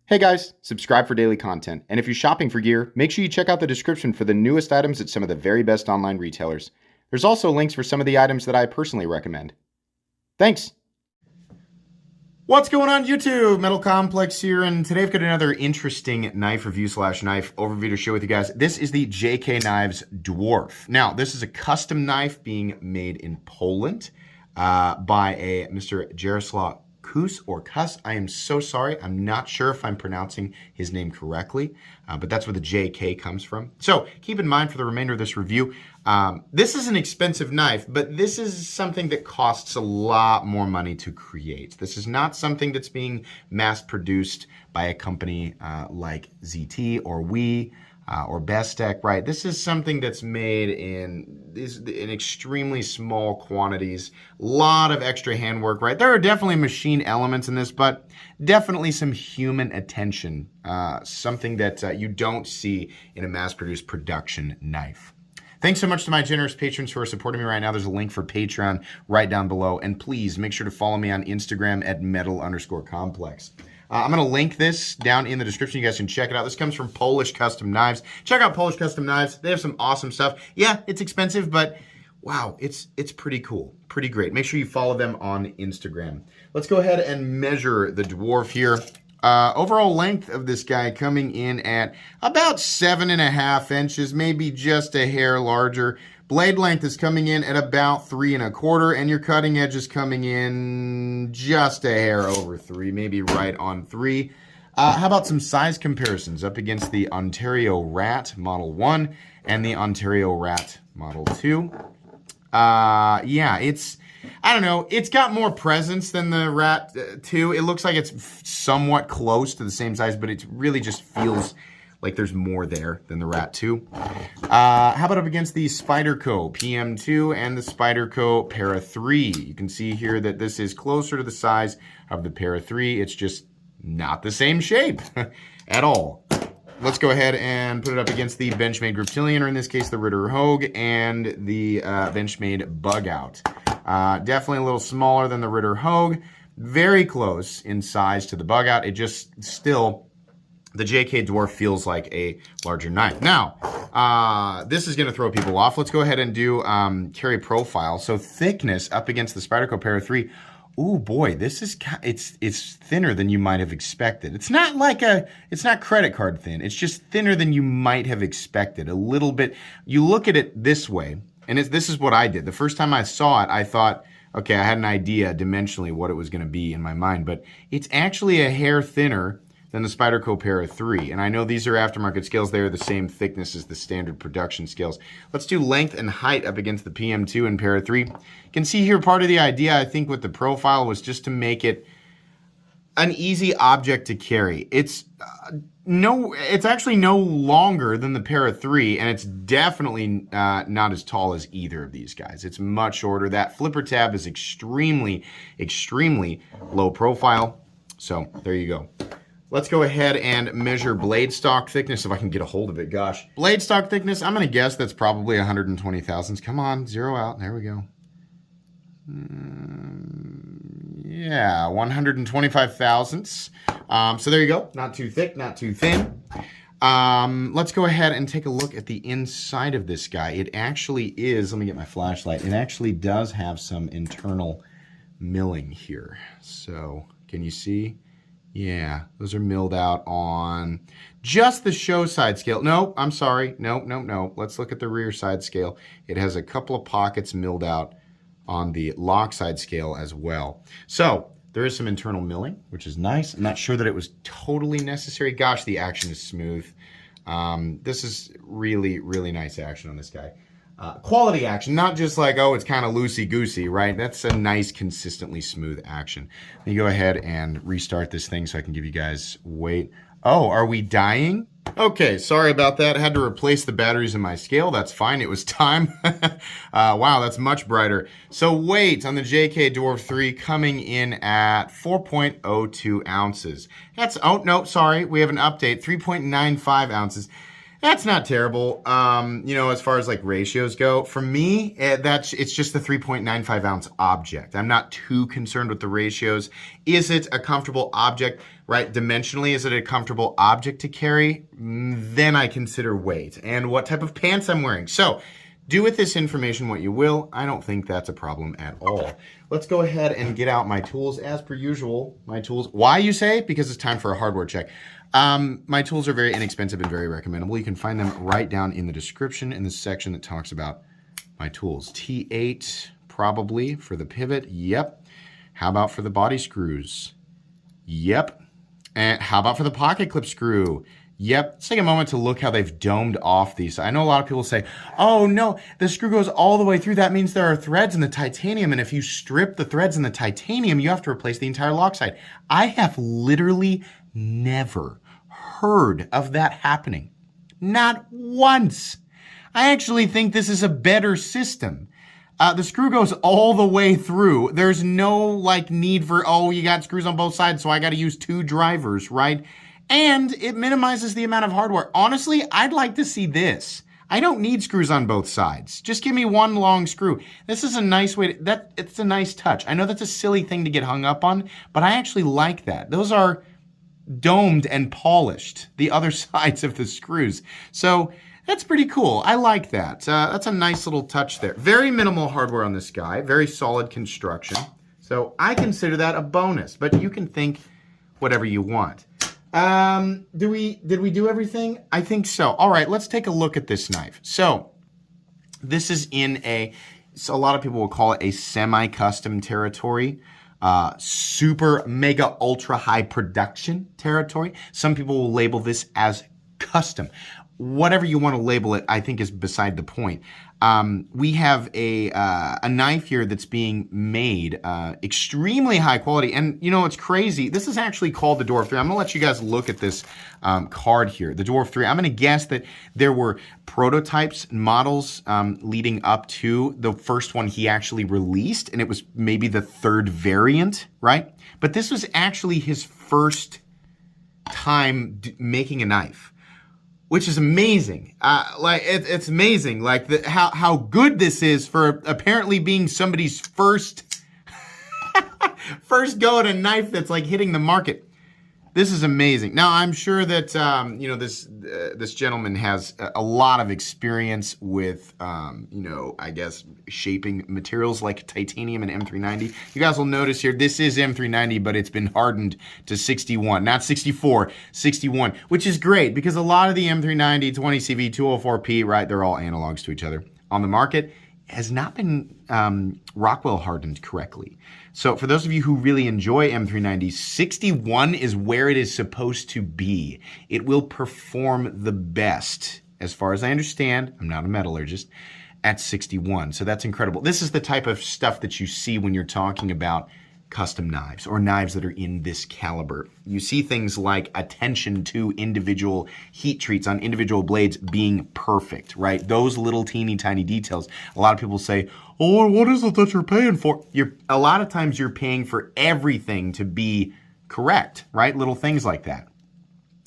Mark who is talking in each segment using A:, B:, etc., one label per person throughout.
A: Hey guys, subscribe for daily content, and if you're shopping for gear, make sure you check out the description for the newest items at some of the very best online retailers. There's also links for some of the items that I personally recommend. Thanks! What's going on YouTube? Metal Complex here, and today I've got another interesting knife review slash knife overview to share with you guys. This is the JK Knives Dwarf. Now, this is a custom knife being made in Poland by a Mr. Jaroslaw Kus or Kuss. I am so sorry. I'm not sure if I'm pronouncing his name correctly, but that's where the JK comes from. So keep in mind for the remainder of this review, this is an expensive knife, but this is something that costs a lot more money to create. This is not something that's being mass produced by a company like ZT or or Bestech, right? This is something that's made in extremely small quantities, a lot of extra handwork, right? There are definitely machine elements in this, but definitely some human attention, something that you don't see in a mass-produced production knife. Thanks so much to my generous patrons who are supporting me right now. There's a link for Patreon right down below. And please make sure to follow me on Instagram at metal_complex. I'm going to link this down in the description. You guys can check it out. This comes from Polish Custom Knives. Check out Polish Custom Knives. They have some awesome stuff. Yeah, it's expensive, but wow, it's pretty cool. Pretty great. Make sure you follow them on Instagram. Let's go ahead and measure the Dwarf here. Overall length of this guy coming in at about 7.5 inches, maybe just a hair larger. Blade length is coming in at about 3 1/4, and your cutting edge is coming in just a hair over 3, maybe right on 3. How about some size comparisons up against the Ontario Rat Model 1 and the Ontario Rat Model 2? Yeah, I don't know, it's got more presence than the Rat 2. It looks like it's somewhat close to the same size, but it really just feels like there's more there than the Rat 2. How about up against the Spyderco PM2 and the Spyderco Para 3? You can see here that this is closer to the size of the Para 3. It's just not the same shape at all. Let's go ahead and put it up against the Benchmade Griptilian, or in this case, the Ritter Hogue, and the Benchmade Bug Out. Definitely a little smaller than the Ritter Hogue. Very close in size to the Bug Out. It just still, the JK Dwarf feels like a larger knife. Now, this is going to throw people off. Let's go ahead and do carry profile. So thickness up against the Spyderco Para 3. Ooh boy, this is, it's thinner than you might have expected. It's not like it's not credit card thin. It's just thinner than you might have expected. A little bit. You look at it this way, and this is what I did. The first time I saw it, I thought, okay, I had an idea dimensionally what it was going to be in my mind, but it's actually a hair thinner than the Spyderco Para 3. And I know these are aftermarket scales. They are the same thickness as the standard production scales. Let's do length and height up against the PM2 and Para 3. You can see here part of the idea, I think, with the profile was just to make it an easy object to carry. It's actually no longer than the Para 3, and it's definitely not as tall as either of these guys. It's much shorter. That flipper tab is extremely, extremely low profile. So there you go. Let's go ahead and measure blade stock thickness if I can get a hold of it. Gosh. Blade stock thickness, I'm going to guess that's probably 120 thousandths. Come on, zero out. There we go. Yeah, 125 thousandths. So there you go. Not too thick, not too thin. Let's go ahead and take a look at the inside of this guy. It actually is, let me get my flashlight. It actually does have some internal milling here. So can you see? Yeah, those are milled out on just the show side scale. No, I'm sorry. No. Let's look at the rear side scale. It has a couple of pockets milled out on the lock side scale as well. So there is some internal milling, which is nice. I'm not sure that it was totally necessary. Gosh, the action is smooth. This is really, really nice action on this guy. Quality action, not just like, oh, it's kind of loosey-goosey, right? That's a nice, consistently smooth action. Let me go ahead and restart this thing so I can give you guys weight. Oh, are we dying? Okay, sorry about that. I had to replace the batteries in my scale. That's fine. It was time. Wow, that's much brighter. So weight on the JK Dwarf 3 coming in at 4.02 ounces. That's, oh, no, sorry. We have an update, 3.95 ounces. That's not terrible. As far as like ratios go, for me, it's just the 3.95 ounce object. I'm not too concerned with the ratios. Is it a comfortable object, right? Dimensionally, is it a comfortable object to carry? Then I consider weight and what type of pants I'm wearing. So do with this information what you will. I don't think that's a problem at all. Let's go ahead and get out my tools as per usual. My tools, why you say? Because it's time for a hardware check. My tools are very inexpensive and very recommendable. You can find them right down in the description in the section that talks about my tools. T8 probably for the pivot. Yep. How about for the body screws? Yep. And how about for the pocket clip screw? Yep. Let's take a moment to look how they've domed off these. I know a lot of people say, oh no, the screw goes all the way through. That means there are threads in the titanium. And if you strip the threads in the titanium, you have to replace the entire lock side. I have literally never heard of that happening. Not once. I actually think this is a better system. The screw goes all the way through. There's no need for, oh, you got screws on both sides, so I got to use 2 drivers, right? And it minimizes the amount of hardware. Honestly, I'd like to see this. I don't need screws on both sides. Just give me one long screw. This is a nice way it's a nice touch. I know that's a silly thing to get hung up on, but I actually like that. Those are domed and polished, the other sides of the screws. So that's pretty cool. I like that. That's a nice little touch there. Very minimal hardware on this guy. Very solid construction. So I consider that a bonus, but you can think whatever you want. Did we do everything? I think so. All right, let's take a look at this knife. So this is in a lot of people will call it a semi-custom territory. Super mega ultra high production territory. Some people will label this as custom. Whatever you want to label it, I think is beside the point. We have a knife here that's being made extremely high quality. And you know, it's crazy. This is actually called the Dwarf 3. I'm going to let you guys look at this card here, the Dwarf 3. I'm going to guess that there were prototypes, models leading up to the first one he actually released, and it was maybe the 3rd variant, right? But this was actually his first time making a knife, which is amazing. It's amazing, how good this is for apparently being somebody's first go at a knife that's hitting the market. This is amazing. Now, I'm sure that this gentleman has a lot of experience with I guess shaping materials like titanium and M390. You guys will notice here, this is M390, but it's been hardened to 61, not 64, 61, which is great because a lot of the M390, 20CV, 204P, right, they're all analogs to each other on the market, has not been Rockwell hardened correctly. So for those of you who really enjoy M390, 61 is where it is supposed to be. It will perform the best, as far as I understand, I'm not a metallurgist, at 61. So that's incredible. This is the type of stuff that you see when you're talking about custom knives or knives that are in this caliber. You see things like attention to individual heat treats on individual blades being perfect, right? Those little teeny tiny details. A lot of people say, oh, what is it that you're paying for? A lot of times you're paying for everything to be correct, right? Little things like that.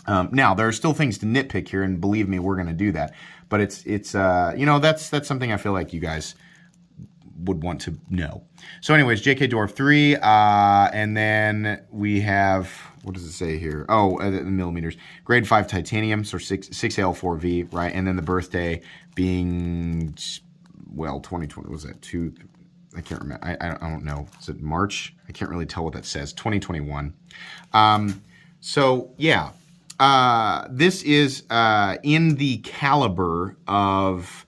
A: Now, there are still things to nitpick here, and believe me, we're going to do that. But it's that's something I feel like you guys would want to know. So anyways, JK Dwarf 3, and then we have, what does it say here? Oh, the millimeters. Grade 5 titanium, so 6L4V, right? And then the birthday being, well, 2020, was that 2? I can't remember. I don't know. Is it March? I can't really tell what that says. 2021. So yeah, this is in the caliber of,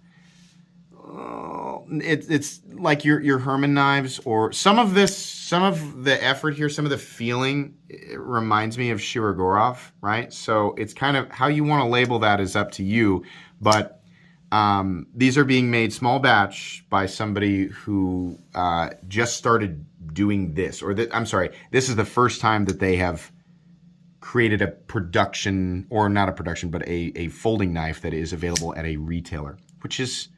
A: it's like your Herman knives, or some of the effort here, some of the feeling, it reminds me of Shirogorov, right? So it's kind of how you want to label that is up to you, but these are being made small batch by somebody who just started doing this, or I'm sorry, this is the first time that they have created a production, or not a production, but a folding knife that is available at a retailer, which is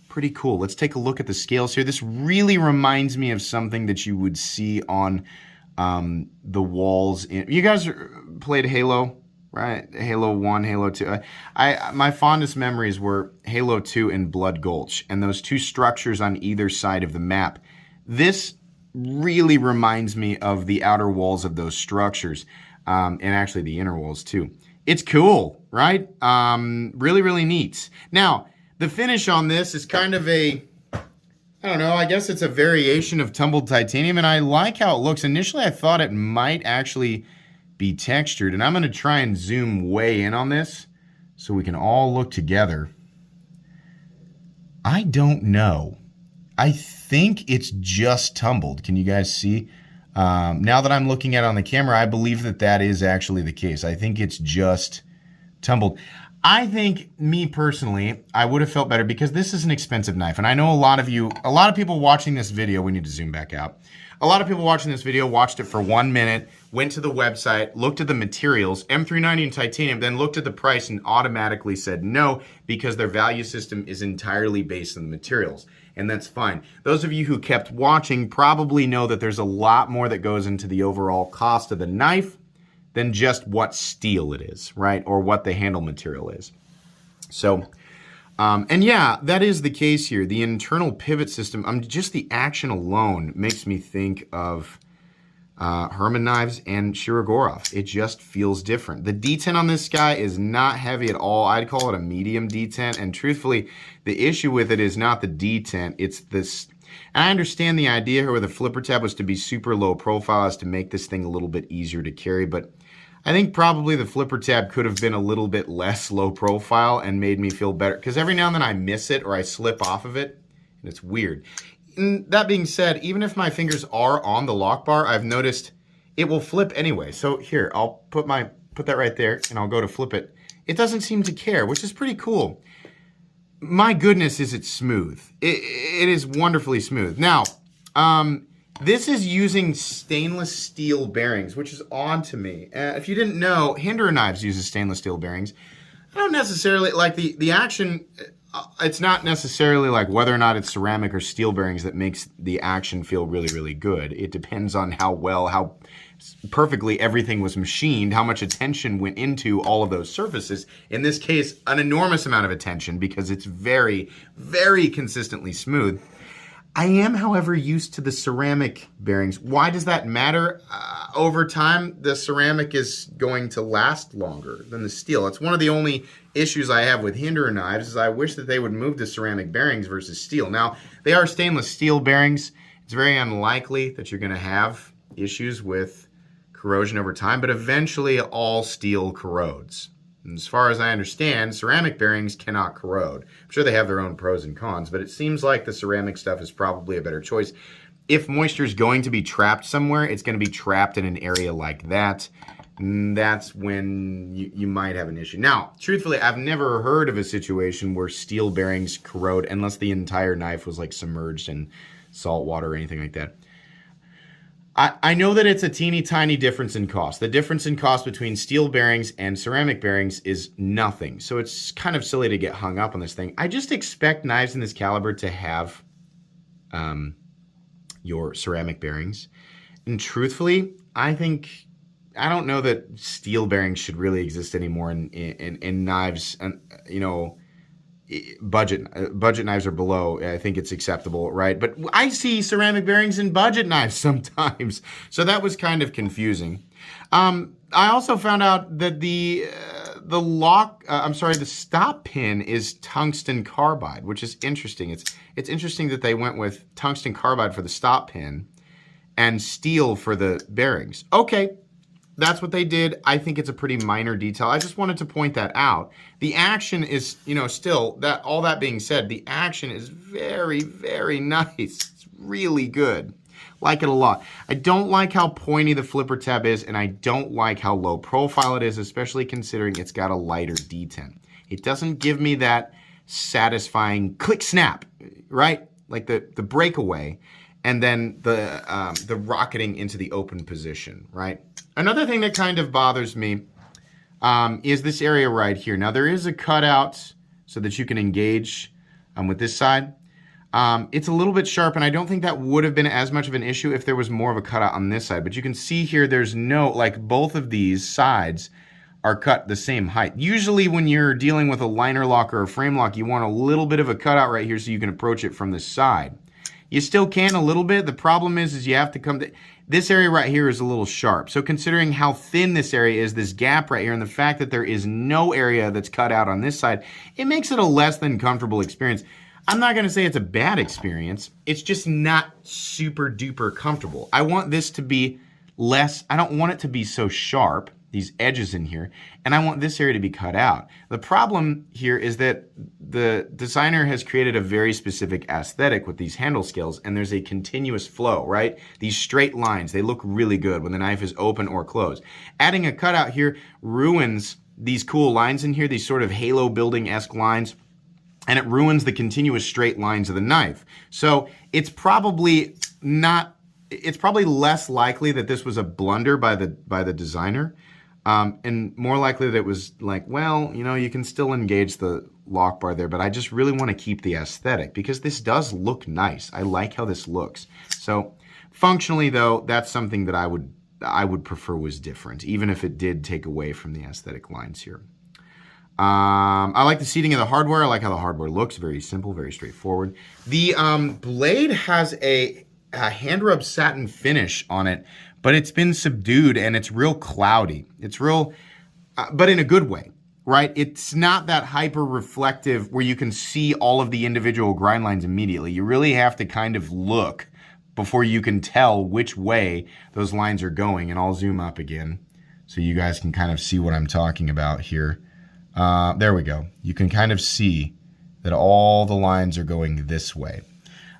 A: pretty cool. Let's take a look at the scales here. This really reminds me of something that you would see on the walls. You guys played Halo? right? Halo 1, Halo 2. My fondest memories were Halo 2 and Blood Gulch, and those two structures on either side of the map. This really reminds me of the outer walls of those structures, and actually the inner walls too. It's cool, right? Really, really neat. Now, the finish on this is kind of a, I don't know, I guess it's a variation of tumbled titanium, and I like how it looks. Initially, I thought it might actually be textured, and I'm going to try and zoom way in on this so we can all look together. I don't know. I think it's just tumbled. Can you guys see? Now that I'm looking at it on the camera, I believe that that is actually the case. I think it's just tumbled. I think, me personally, I would have felt better because this is an expensive knife. And I know a lot of people watching this video, we need to zoom back out. A lot of people watching this video watched it for 1 minute, went to the website, looked at the materials, M390 and titanium, then looked at the price and automatically said no because their value system is entirely based on the materials. And that's fine. Those of you who kept watching probably know that there's a lot more that goes into the overall cost of the knife than just what steel it is, right? Or what the handle material is. So, and yeah, that is the case here. The internal pivot system, just the action alone makes me think of Herman knives and Shirogorov. It just feels different. The detent on this guy is not heavy at all. I'd call it a medium detent. And truthfully, the issue with it is not the detent, it's this. And I understand the idea here with the flipper tab was to be super low profile as to make this thing a little bit easier to carry, but I think probably the flipper tab could have been a little bit less low profile and made me feel better, because every now and then I miss it or I slip off of it, and it's weird. And that being said, even if my fingers are on the lock bar, I've noticed it will flip anyway. So here, I'll put that right there, and I'll go to flip it. It doesn't seem to care, which is pretty cool. My goodness, is it smooth. It is wonderfully smooth. Now, this is using stainless steel bearings, which is odd to me. If you didn't know, Hinderer Knives uses stainless steel bearings. I don't necessarily, like the action, it's not necessarily like whether or not it's ceramic or steel bearings that makes the action feel really, really good. It depends on how perfectly everything was machined, how much attention went into all of those surfaces. In this case, an enormous amount of attention because it's very, very consistently smooth. I am, however, used to the ceramic bearings. Why does that matter? Over time, the ceramic is going to last longer than the steel. It's one of the only issues I have with Hinderer knives is I wish that they would move to ceramic bearings versus steel. Now, they are stainless steel bearings. It's very unlikely that you're going to have issues with corrosion over time, but eventually all steel corrodes. And as far as I understand, ceramic bearings cannot corrode. I'm sure they have their own pros and cons, but it seems like the ceramic stuff is probably a better choice. If moisture is going to be trapped somewhere, it's going to be trapped in an area like that. And that's when you might have an issue. Now, truthfully, I've never heard of a situation where steel bearings corrode unless the entire knife was like submerged in salt water or anything like that. I know that it's a teeny tiny difference in cost. The difference in cost between steel bearings and ceramic bearings is nothing. So it's kind of silly to get hung up on this thing. I just expect knives in this caliber to have your ceramic bearings. And truthfully, I don't know that steel bearings should really exist anymore in knives. You know, budget knives are below. I think it's acceptable, right? But I see ceramic bearings in budget knives sometimes, so that was kind of confusing. I also found out that the stop pin is tungsten carbide, which is interesting. It's interesting that they went with tungsten carbide for the stop pin and steel for the bearings. Okay. That's what they did. I think it's a pretty minor detail. I just wanted to point that out. The action is, still, all that being said, the action is very, very nice. It's really good. Like it a lot. I don't like how pointy the flipper tab is, and I don't like how low profile it is, especially considering it's got a lighter detent. It doesn't give me that satisfying click snap, right? Like the breakaway, and then the rocketing into the open position, right? Another thing that kind of bothers me is this area right here. Now, there is a cutout so that you can engage with this side. It's a little bit sharp, and I don't think that would have been as much of an issue if there was more of a cutout on this side. But you can see here there's no, like both of these sides are cut the same height. Usually when you're dealing with a liner lock or a frame lock, you want a little bit of a cutout right here so you can approach it from the side. You still can a little bit. The problem is you have to come to, this area right here is a little sharp. So considering how thin this area is, this gap right here, and the fact that there is no area that's cut out on this side, it makes it a less than comfortable experience. I'm not gonna say it's a bad experience. It's just not super duper comfortable. I want this to be less, I don't want it to be so sharp, these edges in here, and I want this area to be cut out. The problem here is that the designer has created a very specific aesthetic with these handle scales, and there's a continuous flow, right? These straight lines, they look really good when the knife is open or closed. Adding a cutout here ruins these cool lines in here, these sort of halo building-esque lines, and it ruins the continuous straight lines of the knife. So it's probably less likely that this was a blunder by the designer, and more likely that it was like, well, you know, you can still engage the lock bar there, but I just really want to keep the aesthetic because this does look nice. I like how this looks. So functionally though, that's something that I would prefer was different, even if it did take away from the aesthetic lines here. I like the seating of the hardware. I like how the hardware looks. Very simple, very straightforward. The blade has a hand rub satin finish on it, but it's been subdued and it's real cloudy. It's real, but in a good way, right? It's not that hyper reflective where you can see all of the individual grind lines immediately. You really have to kind of look before you can tell which way those lines are going. And I'll zoom up again so you guys can kind of see what I'm talking about here. There we go. You can kind of see that all the lines are going this way.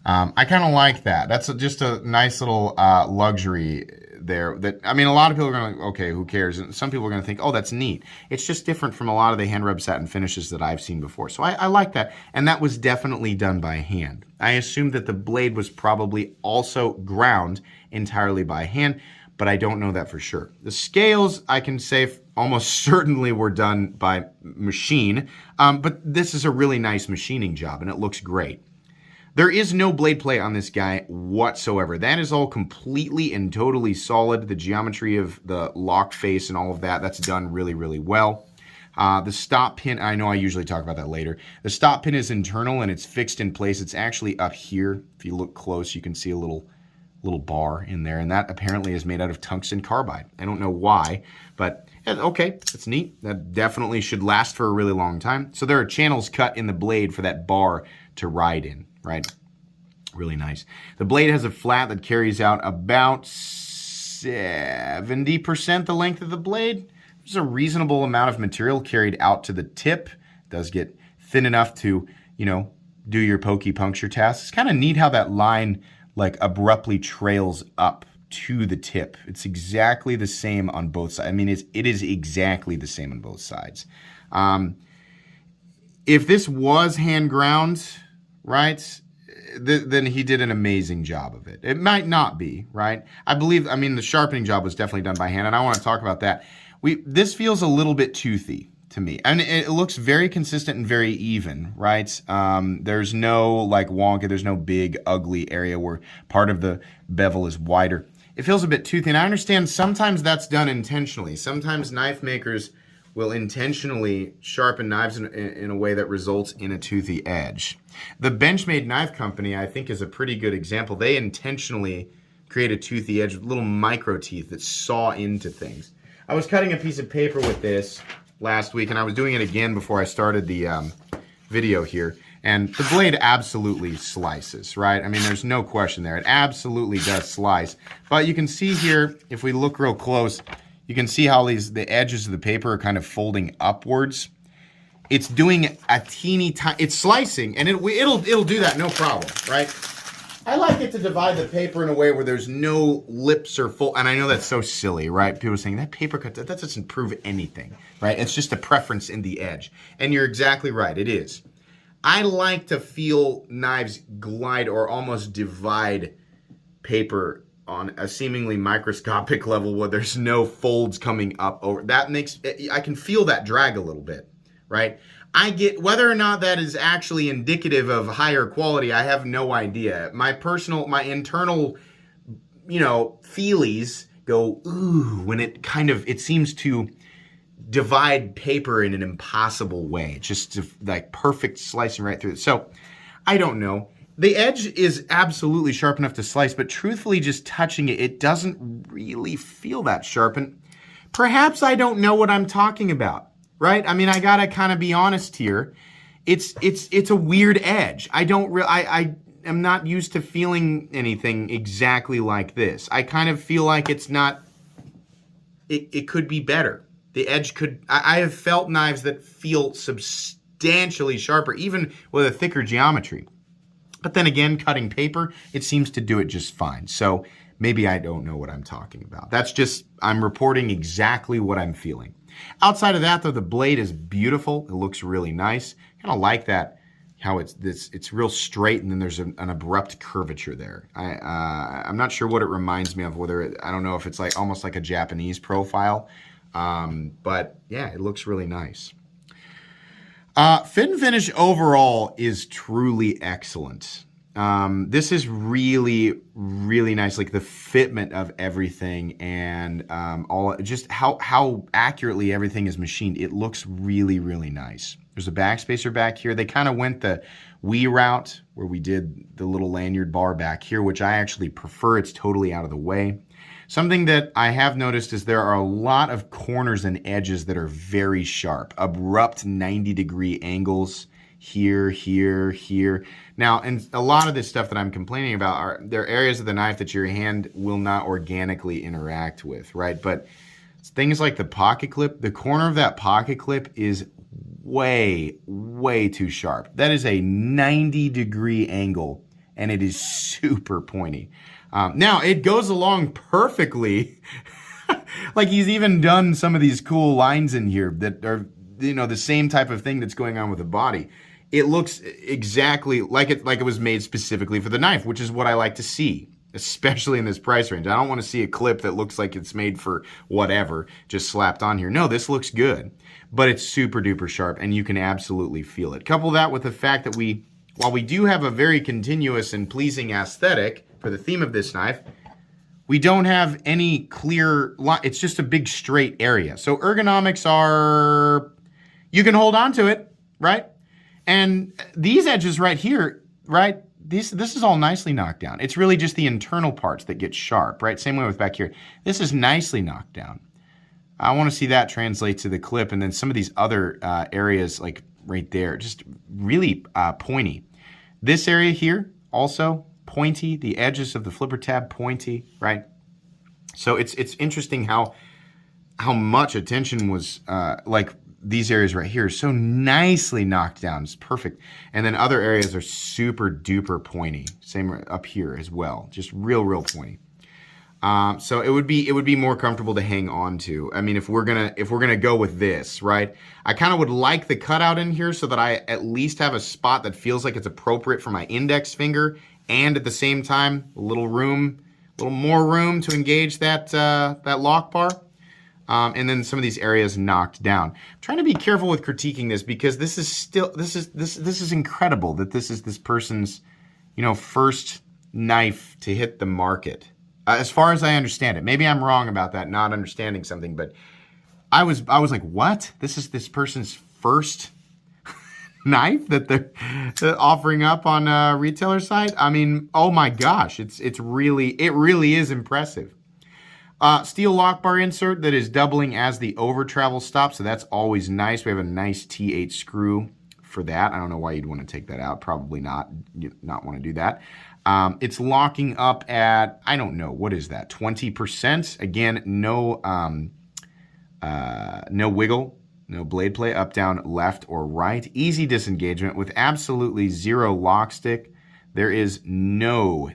A: I kind of like that. That's just a nice little luxury there. That, I mean, a lot of people are going to, okay, who cares? And some people are going to think, oh, that's neat. It's just different from a lot of the hand rub satin finishes that I've seen before. So I like that. And that was definitely done by hand. I assume that the blade was probably also ground entirely by hand, but I don't know that for sure. The scales, I can say almost certainly were done by machine, but this is a really nice machining job and it looks great. There is no blade play on this guy whatsoever. That is all completely and totally solid. The geometry of the lock face and all of that, that's done really, really well. The stop pin, I know I usually talk about that later. The stop pin is internal and it's fixed in place. It's actually up here. If you look close, you can see a little bar in there, and that apparently is made out of tungsten carbide. I don't know why, but okay, that's neat. That definitely should last for a really long time. So there are channels cut in the blade for that bar to ride in, right? Really nice. The blade has a flat that carries out about 70% the length of the blade. There's a reasonable amount of material carried out to the tip. It does get thin enough to, you know, do your pokey puncture tasks. It's kind of neat how that line like abruptly trails up to the tip. It's exactly the same on both sides. I mean, it is exactly the same on both sides. If this was hand ground, right, then he did an amazing job of it. It might not be, right? I mean, the sharpening job was definitely done by hand, and I want to talk about that. This feels a little bit toothy to me. And it looks very consistent and very even, right? There's no like wonka, there's no big ugly area where part of the bevel is wider. It feels a bit toothy, and I understand sometimes that's done intentionally. Sometimes knife makers will intentionally sharpen knives in a way that results in a toothy edge. The Benchmade Knife Company, I think, is a pretty good example. They intentionally create a toothy edge with little micro teeth that saw into things. I was cutting a piece of paper with this last week, and I was doing it again before I started the video here, and the blade absolutely slices, right? I mean, there's no question there. It absolutely does slice, but you can see here, if we look real close, you can see how the edges of the paper are kind of folding upwards. It's doing a teeny tiny, it's slicing, and it'll do that, no problem, right? I like it to divide the paper in a way where there's no lips or fold, and I know that's so silly, right? People are saying, that paper cut, that doesn't prove anything, right? It's just a preference in the edge. And you're exactly right, it is. I like to feel knives glide or almost divide paper on a seemingly microscopic level where there's no folds coming up over. That makes, I can feel that drag a little bit, right? I get, whether or not that is actually indicative of higher quality, I have no idea. My internal, you know, feelies go, ooh, when it seems to divide paper in an impossible way. Just like perfect slicing right through it. So I don't know. The edge is absolutely sharp enough to slice, but truthfully, just touching it, it doesn't really feel that sharp. And perhaps I don't know what I'm talking about, right? I mean, I gotta kind of be honest here. It's a weird edge. I am not used to feeling anything exactly like this. I kind of feel like it's not. It could be better. The edge could. I have felt knives that feel substantially sharper, even with a thicker geometry. But then again, cutting paper, it seems to do it just fine. So maybe I don't know what I'm talking about. That's just, I'm reporting exactly what I'm feeling. Outside of that, though, the blade is beautiful. It looks really nice. Kind of like that, how it's real straight, and then there's an abrupt curvature there. I'm not sure what it reminds me of. I don't know if it's like almost like a Japanese profile, but yeah, it looks really nice. Fit and finish overall is truly excellent. This is really, really nice. Like the fitment of everything and just how accurately everything is machined. It looks really, really nice. There's a backspacer back here. They kind of went the Wii route where we did the little lanyard bar back here, which I actually prefer. It's totally out of the way. Something that I have noticed is there are a lot of corners and edges that are very sharp, abrupt 90-degree angles here, here, here. Now, and a lot of this stuff that I'm complaining about there are areas of the knife that your hand will not organically interact with, right? But things like the pocket clip, the corner of that pocket clip is way, way too sharp. That is a 90-degree angle, and it is super pointy. Now, it goes along perfectly. Like he's even done some of these cool lines in here that are, the same type of thing that's going on with the body. It looks exactly like it was made specifically for the knife, which is what I like to see, especially in this price range. I don't want to see a clip that looks like it's made for whatever, just slapped on here. No, this looks good, but it's super duper sharp, and you can absolutely feel it. Couple that with the fact that while we do have a very continuous and pleasing aesthetic for the theme of this knife, we don't have any clear line. It's just a big straight area. So ergonomics are, you can hold on to it, right? And these edges right here, right? This is all nicely knocked down. It's really just the internal parts that get sharp, right? Same way with back here. This is nicely knocked down. I want to see that translate to the clip, and then some of these other areas like right there, just really pointy. This area here, also pointy. The edges of the flipper tab, pointy, right? So it's interesting how much attention was like these areas right here are so nicely knocked down. It's perfect. And then other areas are super duper pointy. Same up here as well. Just real, real pointy. So it would be more comfortable to hang on to. I mean, if we're gonna go with this, right? I kind of would like the cutout in here so that I at least have a spot that feels like it's appropriate for my index finger, and at the same time, a little more room to engage that lock bar. And then some of these areas knocked down. I'm trying to be careful with critiquing this because this is incredible that this is this person's, first knife to hit the market. As far as I understand it, maybe I'm wrong about that, not understanding something, but I was like, what? This is this person's first knife that they're offering up on a retailer site? I mean, oh my gosh, it really is impressive. Steel lock bar insert that is doubling as the over travel stop, so that's always nice. We have a nice T8 screw for that. I don't know why you'd want to take that out. Probably not. You'd not want to do that. It's locking up at, I don't know, what is that? 20%. Again, no wiggle, no blade play, up, down, left, or right. Easy disengagement with absolutely zero lock stick. There is no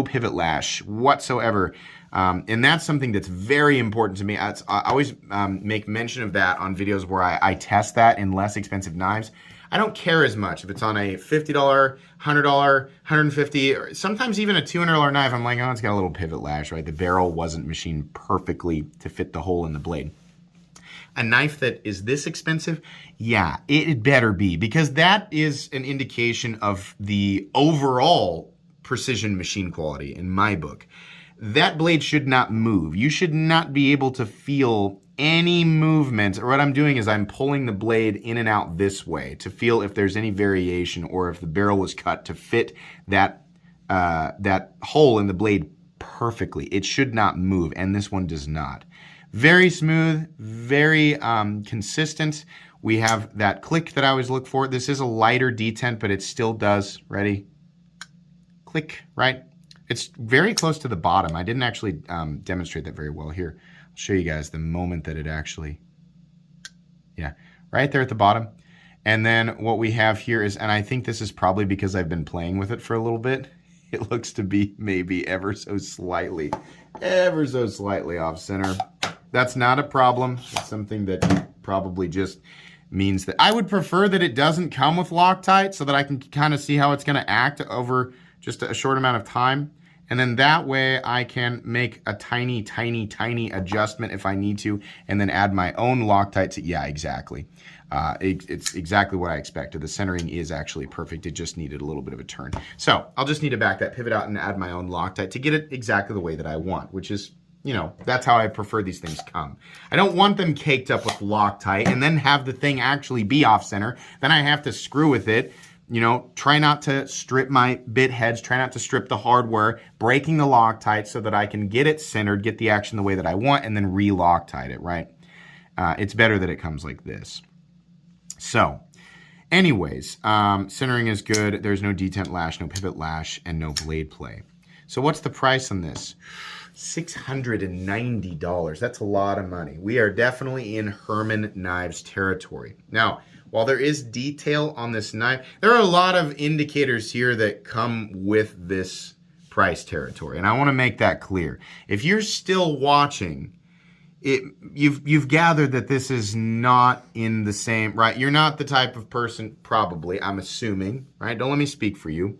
A: pivot lash whatsoever. And that's something that's very important to me. I always make mention of that on videos where I test that in less expensive knives. I don't care as much if it's on a $50, $100, $150, or sometimes even a $200 knife. I'm like, oh, it's got a little pivot lash, right? The barrel wasn't machined perfectly to fit the hole in the blade. A knife that is this expensive, yeah, it better be, because that is an indication of the overall precision machine quality in my book. that blade should not move. You should not be able to feel any movement. Or what I'm doing is I'm pulling the blade in and out this way to feel if there's any variation or if the barrel was cut to fit that hole in the blade perfectly. It should not move, and this one does not. Very smooth, very consistent. We have that click that I always look for. This is a lighter detent, but it still does. Ready? Click, right? It's very close to the bottom. I didn't actually demonstrate that very well here. I'll show you guys the moment that it actually, yeah, right there at the bottom. And then what we have here is, and I think this is probably because I've been playing with it for a little bit, it looks to be maybe ever so slightly off center. That's not a problem. It's something that probably just means that I would prefer that it doesn't come with Loctite so that I can kind of see how it's going to act over just a short amount of time. And then that way I can make a tiny, tiny, tiny adjustment if I need to, and then add my own Loctite to, yeah, exactly. It's exactly what I expected. The centering is actually perfect. It just needed a little bit of a turn. So I'll just need to back that pivot out and add my own Loctite to get it exactly the way that I want, which is, you know, that's how I prefer these things come. I don't want them caked up with Loctite and then have the thing actually be off center. Then I have to screw with it. You know, try not to strip my bit heads, try not to strip the hardware, breaking the Loctite so that I can get it centered, get the action the way that I want, and then re-Loctite it, right? It's better that it comes like this. So, anyways, centering is good. There's no detent lash, no pivot lash, and no blade play. So what's the price on this? $690. That's a lot of money. We are definitely in Herman Knives territory. Now, while there is detail on this knife, there are a lot of indicators here that come with this price territory. And I want to make that clear. If you're still watching, you've gathered that this is not in the same, right? You're not the type of person, probably, I'm assuming, right? Don't let me speak for you.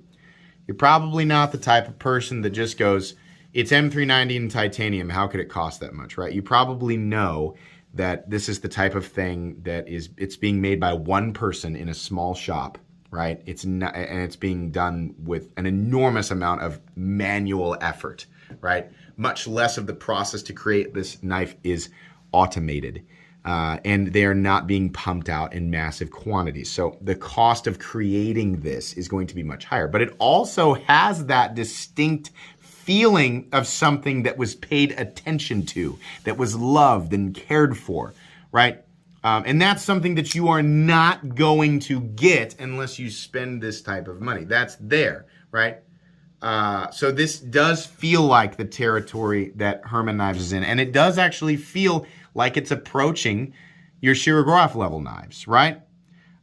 A: You're probably not the type of person that just goes, it's M390 in titanium, how could it cost that much, right? You probably know that this is the type of thing that it's being made by one person in a small shop, right? It's not, and it's being done with an enormous amount of manual effort, right? Much less of the process to create this knife is automated, and they are not being pumped out in massive quantities. So the cost of creating this is going to be much higher, but it also has that distinct feeling of something that was paid attention to, that was loved and cared for, right? And that's something that you are not going to get unless you spend this type of money. That's there, right? So this does feel like the territory that Herman Knives is in, and it does actually feel like it's approaching your Shirogorov level knives, right?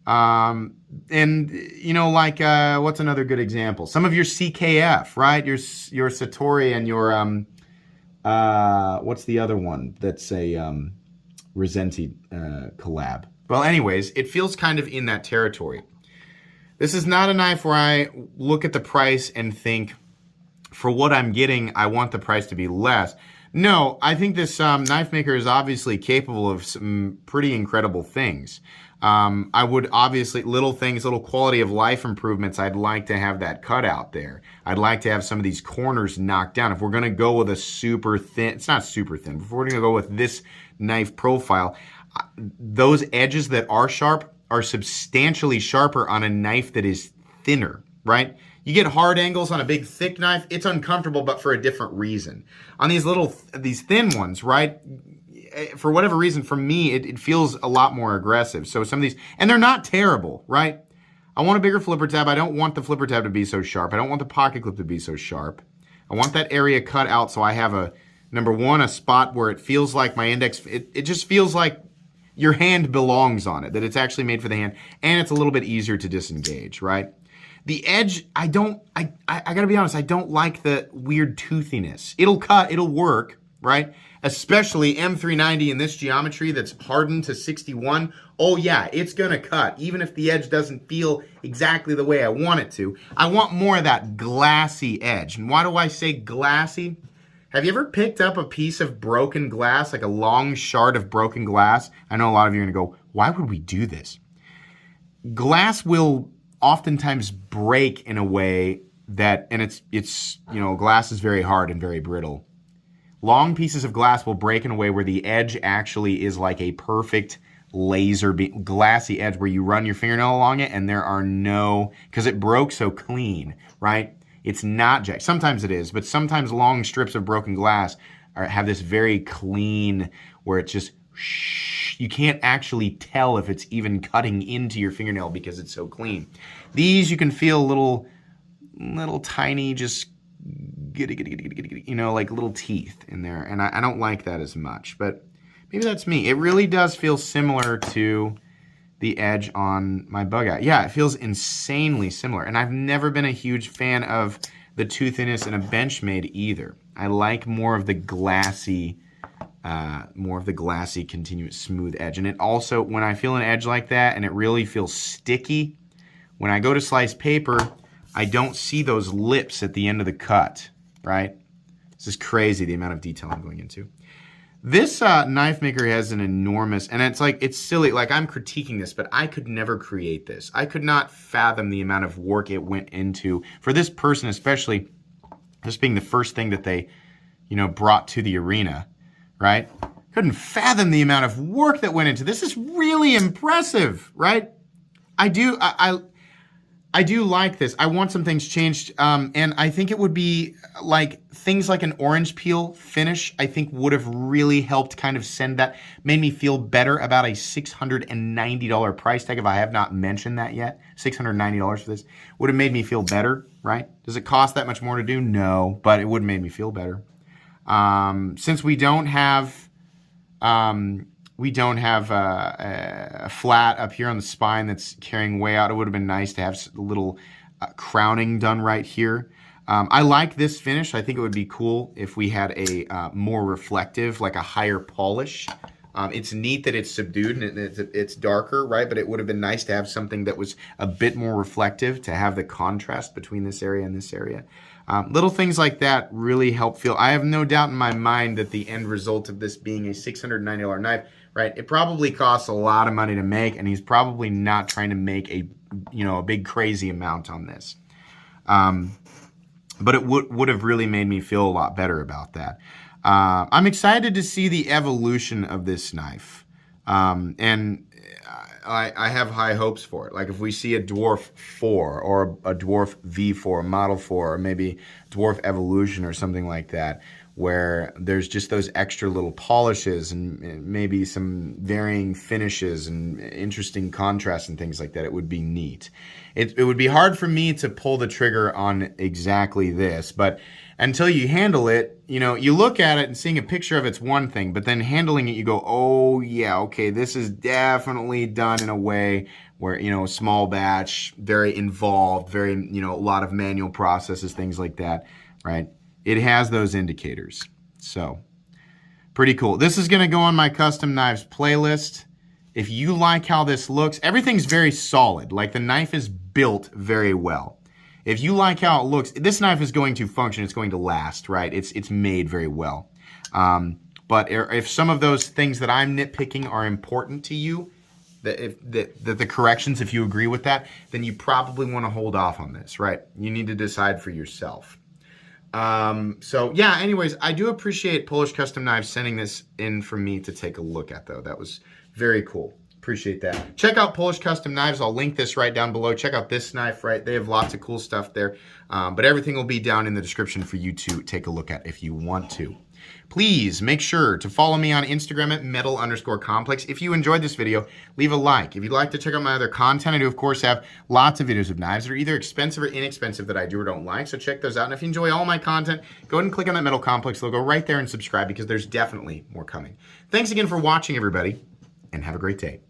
A: And you know, like what's another good example? Some of your CKF, right? Your Satori and your what's the other one? That's a Resenti collab. Well, anyways, it feels kind of in that territory. This is not a knife where I look at the price and think, for what I'm getting, I want the price to be less. No, I think this knife maker is obviously capable of some pretty incredible things. I would obviously, little things, little quality of life improvements, I'd like to have that cut out there. I'd like to have some of these corners knocked down. If we're going to go with a super thin, it's not super thin, if we're going to go with this knife profile, those edges that are sharp are substantially sharper on a knife that is thinner, right? You get hard angles on a big thick knife, it's uncomfortable, but for a different reason. On these thin ones, right? For whatever reason, for me, it feels a lot more aggressive. So some of these, and they're not terrible, right? I want a bigger flipper tab. I don't want the flipper tab to be so sharp. I don't want the pocket clip to be so sharp. I want that area cut out so I have a, number one, a spot where it feels like my index, it just feels like your hand belongs on it, that it's actually made for the hand, and it's a little bit easier to disengage, right? The edge, I gotta be honest, I don't like the weird toothiness. It'll cut, it'll work, right? Especially M390 in this geometry that's hardened to 61. Oh yeah, it's gonna cut, even if the edge doesn't feel exactly the way I want it to. I want more of that glassy edge. And why do I say glassy? Have you ever picked up a piece of broken glass, like a long shard of broken glass? I know a lot of you are gonna go, why would we do this? Glass will oftentimes break in a way that, and it's you know, glass is very hard and very brittle. long pieces of glass will break in a way where the edge actually is like a perfect laser glassy edge where you run your fingernail along it and there are no, because it broke so clean, right? It's not jagged. Sometimes it is, but sometimes long strips of broken glass have this very clean where it's just you can't actually tell if it's even cutting into your fingernail because it's so clean. These you can feel little tiny just you know, like little teeth in there, and I don't like that as much, but maybe that's me. It really does feel similar to the edge on my bug out. Yeah, it feels insanely similar, and I've never been a huge fan of the toothiness in a Benchmade either. I like more of the glassy continuous smooth edge. And it also, when I feel an edge like that and it really feels sticky, when I go to slice paper, I don't see those lips at the end of the cut, right? This is crazy, the amount of detail I'm going into. This knife maker has an enormous, and it's silly, like I'm critiquing this, but I could never create this. I could not fathom the amount of work it went into, for this person especially, this being the first thing that they, you know, brought to the arena, right? Couldn't fathom the amount of work that went into this. This is really impressive, right? I do like this. I want some things changed, and I think it would be like things like an orange peel finish, I think would have really helped kind of send that, made me feel better about a $690 price tag. If I have not mentioned that yet, $690 for this would have made me feel better, right? Does it cost that much more to do? No, but it would have made me feel better. Since we don't have a flat up here on the spine that's carrying way out, it would have been nice to have a little crowning done right here. I like this finish. I think it would be cool if we had a more reflective, like a higher polish. It's neat that it's subdued and it's darker, right? But it would have been nice to have something that was a bit more reflective, to have the contrast between this area and this area. Little things like that really help feel. I have no doubt in my mind that the end result of this being a $690 knife, right? It probably costs a lot of money to make, and he's probably not trying to make a big crazy amount on this. But it would have really made me feel a lot better about that. I'm excited to see the evolution of this knife, and I have high hopes for it. Like if we see a Dwarf 4 or a Dwarf V4, a Model 4, or maybe Dwarf Evolution or something like that, where there's just those extra little polishes and maybe some varying finishes and interesting contrasts and things like that, it would be neat. It would be hard for me to pull the trigger on exactly this, but until you handle it, you look at it and seeing a picture of it's one thing, but then handling it, you go, oh yeah, okay, this is definitely done in a way where, small batch, very involved, very, a lot of manual processes, things like that, right? It has those indicators. So, pretty cool. This is gonna go on my custom knives playlist. If you like how this looks, everything's very solid. Like the knife is built very well. If you like how it looks, this knife is going to function. It's going to last, right? It's made very well. But if some of those things that I'm nitpicking are important to you, that the corrections, if you agree with that, then you probably want to hold off on this, right? You need to decide for yourself. So yeah, anyways, I do appreciate Polish Custom Knives sending this in for me to take a look at, though. That was very cool. Appreciate that. Check out Polish Custom Knives. I'll link this right down below. Check out this knife, right? They have lots of cool stuff there. But everything will be down in the description for you to take a look at if you want to. Please make sure to follow me on Instagram at metal_complex. If you enjoyed this video, leave a like. If you'd like to check out my other content, I do, of course, have lots of videos of knives that are either expensive or inexpensive that I do or don't like. So check those out. And if you enjoy all my content, go ahead and click on that Metal Complex logo right there and subscribe, because there's definitely more coming. Thanks again for watching, everybody, and have a great day.